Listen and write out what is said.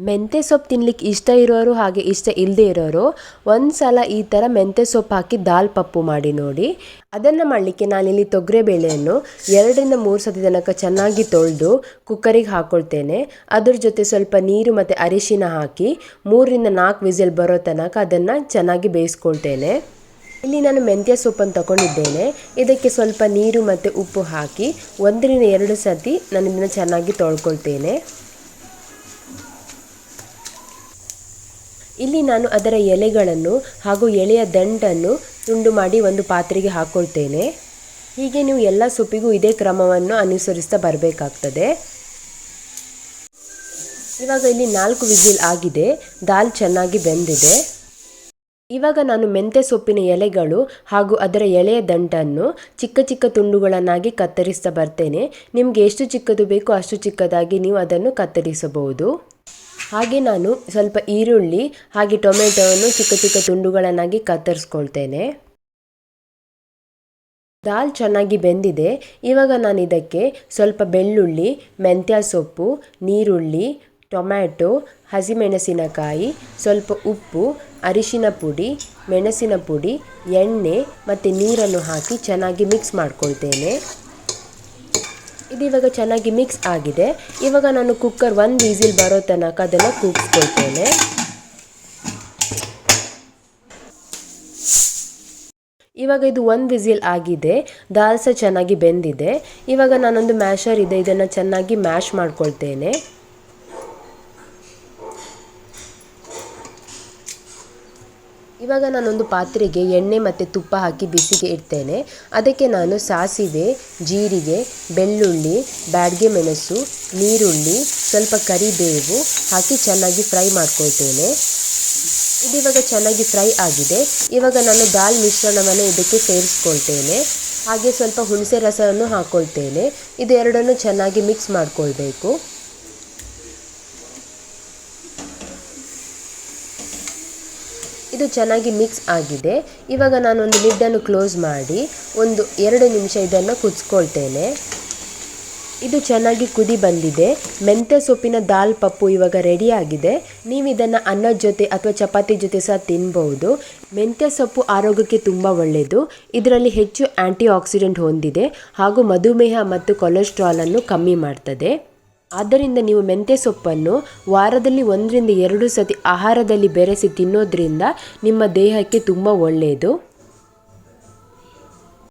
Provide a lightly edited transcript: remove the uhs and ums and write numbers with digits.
ಮೆಂತ್ಯ ಸೊಪ್ಪು ತಿನ್ಲಿಕ್ಕೆ ಇಷ್ಟ ಇರೋರು ಹಾಗೆ ಇಷ್ಟ ಇಲ್ಲದೆ ಇರೋರು ಒಂದು ಸಲ ಈ ಥರ ಮೆಂತ್ಯ ಸೊಪ್ಪು ಹಾಕಿ ದಾಲ್ ಪಪ್ಪು ಮಾಡಿ ನೋಡಿ. ಅದನ್ನು ಮಾಡಲಿಕ್ಕೆ ನಾನಿಲ್ಲಿ ತೊಗರೆಬೇಳೆಯನ್ನು 2-3 ಸತಿ ತನಕ ಚೆನ್ನಾಗಿ ತೊಳೆದು ಕುಕ್ಕರಿಗೆ ಹಾಕ್ಕೊಳ್ತೇನೆ. ಅದ್ರ ಜೊತೆ ಸ್ವಲ್ಪ ನೀರು ಮತ್ತು ಅರಿಶಿನ ಹಾಕಿ 3-4 ವಿಸಿಲ್ ಬರೋ ತನಕ ಅದನ್ನು ಚೆನ್ನಾಗಿ ಬೇಯಿಸ್ಕೊಳ್ತೇನೆ. ಇಲ್ಲಿ ನಾನು ಮೆಂತ್ಯ ಸೊಪ್ಪನ್ನು ತಗೊಂಡಿದ್ದೇನೆ. ಇದಕ್ಕೆ ಸ್ವಲ್ಪ ನೀರು ಮತ್ತು ಉಪ್ಪು ಹಾಕಿ 1-2 ಸತಿ ನಾನು ಇದನ್ನು ಚೆನ್ನಾಗಿ ತೊಳ್ಕೊಳ್ತೇನೆ. ಇಲ್ಲಿ ನಾನು ಅದರ ಎಲೆಗಳನ್ನು ಹಾಗೂ ಎಳೆಯ ದಂಟನ್ನು ತುಂಡು ಮಾಡಿ ಒಂದು ಪಾತ್ರೆಗೆ ಹಾಕ್ಕೊಳ್ತೇನೆ. ಹೀಗೆ ನೀವು ಎಲ್ಲ ಸೊಪ್ಪಿಗೂ ಇದೇ ಕ್ರಮವನ್ನು ಅನುಸರಿಸ್ತಾ ಬರಬೇಕಾಗ್ತದೆ. ಇವಾಗ ಇಲ್ಲಿ 4 ವಿಸಿಲ್ ಆಗಿದೆ. ದಾಲ್ ಚೆನ್ನಾಗಿ ಬೆಂದಿದೆ. ಇವಾಗ ನಾನು ಮೆಂತ್ಯ ಸೊಪ್ಪಿನ ಎಲೆಗಳು ಹಾಗೂ ಅದರ ಎಳೆಯ ದಂಟನ್ನು ಚಿಕ್ಕ ಚಿಕ್ಕ ತುಂಡುಗಳನ್ನಾಗಿ ಕತ್ತರಿಸ್ತಾ ಬರ್ತೇನೆ. ನಿಮಗೆ ಎಷ್ಟು ಚಿಕ್ಕದು ಬೇಕೋ ಅಷ್ಟು ಚಿಕ್ಕದಾಗಿ ನೀವು ಅದನ್ನು ಕತ್ತರಿಸಬಹುದು. ಹಾಗೆ ನಾನು ಸ್ವಲ್ಪ ಈರುಳ್ಳಿ ಹಾಗೆ ಟೊಮೆಟೊವನ್ನು ಚಿಕ್ಕ ಚಿಕ್ಕ ತುಂಡುಗಳನ್ನಾಗಿ ಕತ್ತರಿಸ್ಕೊಳ್ತೇನೆ. ದಾಲ್ ಚೆನ್ನಾಗಿ ಬೆಂದಿದೆ. ಇವಾಗ ನಾನು ಇದಕ್ಕೆ ಸ್ವಲ್ಪ ಬೆಳ್ಳುಳ್ಳಿ, ಮೆಂತ್ಯ ಸೊಪ್ಪು, ನೀರುಳ್ಳಿ, ಟೊಮ್ಯಾಟೊ, ಹಸಿಮೆಣಸಿನಕಾಯಿ, ಸ್ವಲ್ಪ ಉಪ್ಪು, ಅರಿಶಿನ ಪುಡಿ, ಮೆಣಸಿನ ಪುಡಿ, ಎಣ್ಣೆ ಮತ್ತು ನೀರನ್ನು ಹಾಕಿ ಚೆನ್ನಾಗಿ ಮಿಕ್ಸ್ ಮಾಡ್ಕೊಳ್ತೇನೆ. ಇದು ಇವಾಗ ಚೆನ್ನಾಗಿ ಮಿಕ್ಸ್ ಆಗಿದೆ. ಇವಾಗ ನಾನು ಕುಕ್ಕರ್ 1 ವಿಸಿಲ್ ಬರೋ ತನಕ ಅದನ್ನು ಕೂಗಿಸ್ಕೊಳ್ತೇನೆ. ಇವಾಗ ಇದು 1 ವಿಸಿಲ್ ಆಗಿದೆ. ದಾಲ್ ಸಹ ಚೆನ್ನಾಗಿ ಬೆಂದಿದೆ. ಇವಾಗ ನಾನೊಂದು ಮ್ಯಾಶರ್ ಇದೆ, ಇದನ್ನು ಚೆನ್ನಾಗಿ ಮ್ಯಾಶ್ ಮಾಡ್ಕೊಳ್ತೇನೆ. ಇವಾಗ ನಾನೊಂದು ಪಾತ್ರೆಗೆ ಎಣ್ಣೆ ಮತ್ತು ತುಪ್ಪ ಹಾಕಿ ಬಿಸಿಗೆ ಇಡ್ತೇನೆ. ಅದಕ್ಕೆ ನಾನು ಸಾಸಿವೆ, ಜೀರಿಗೆ, ಬೆಳ್ಳುಳ್ಳಿ, ಬ್ಯಾಡಗೆ ಮೆಣಸು, ನೀರುಳ್ಳಿ, ಸ್ವಲ್ಪ ಕರಿಬೇವು ಹಾಕಿ ಚೆನ್ನಾಗಿ ಫ್ರೈ ಮಾಡ್ಕೊಳ್ತೇನೆ. ಇದು ಇವಾಗ ಚೆನ್ನಾಗಿ ಫ್ರೈ ಆಗಿದೆ. ಇವಾಗ ನಾನು ದಾಲ್ ಮಿಶ್ರಣವನ್ನು ಇದಕ್ಕೆ ಸೇರಿಸ್ಕೊಳ್ತೇನೆ. ಹಾಗೆ ಸ್ವಲ್ಪ ಹುಣಸೆ ರಸವನ್ನು ಹಾಕ್ಕೊಳ್ತೇನೆ. ಇದು ಎರಡನ್ನು ಚೆನ್ನಾಗಿ ಮಿಕ್ಸ್ ಮಾಡ್ಕೊಳ್ಬೇಕು. ಇದು ಚೆನ್ನಾಗಿ ಮಿಕ್ಸ್ ಆಗಿದೆ. ಇವಾಗ ನಾನೊಂದು ಲಿಡ್ಡನ್ನು ಕ್ಲೋಸ್ ಮಾಡಿ 1-2 ನಿಮಿಷ ಇದನ್ನು ಕುದಿಸ್ಕೊಳ್ತೇನೆ. ಇದು ಚೆನ್ನಾಗಿ ಕುದಿ ಬಂದಿದೆ. ಮೆಂತ್ಯ ಸೊಪ್ಪಿನ ದಾಲ್ ಪಪ್ಪು ಇವಾಗ ರೆಡಿಯಾಗಿದೆ. ನೀವು ಇದನ್ನು ಅನ್ನದ ಜೊತೆ ಅಥವಾ ಚಪಾತಿ ಜೊತೆ ಸಹ ತಿನ್ಬಹುದು. ಮೆಂತ್ಯ ಸೊಪ್ಪು ಆರೋಗ್ಯಕ್ಕೆ ತುಂಬ ಒಳ್ಳೆಯದು. ಇದರಲ್ಲಿ ಹೆಚ್ಚು ಆ್ಯಂಟಿ ಆಕ್ಸಿಡೆಂಟ್ ಹೊಂದಿದೆ ಹಾಗೂ ಮಧುಮೇಹ ಮತ್ತು ಕೊಲೆಸ್ಟ್ರಾಲನ್ನು ಕಮ್ಮಿ ಮಾಡ್ತದೆ. ಆದ್ದರಿಂದ ನೀವು ಮೆಂತ್ಯ ಸೊಪ್ಪನ್ನು ವಾರದಲ್ಲಿ 1-2 ಸತಿ ಆಹಾರದಲ್ಲಿ ಬೆರೆಸಿ ತಿನ್ನೋದ್ರಿಂದ ನಿಮ್ಮ ದೇಹಕ್ಕೆ ತುಂಬ ಒಳ್ಳೆಯದು.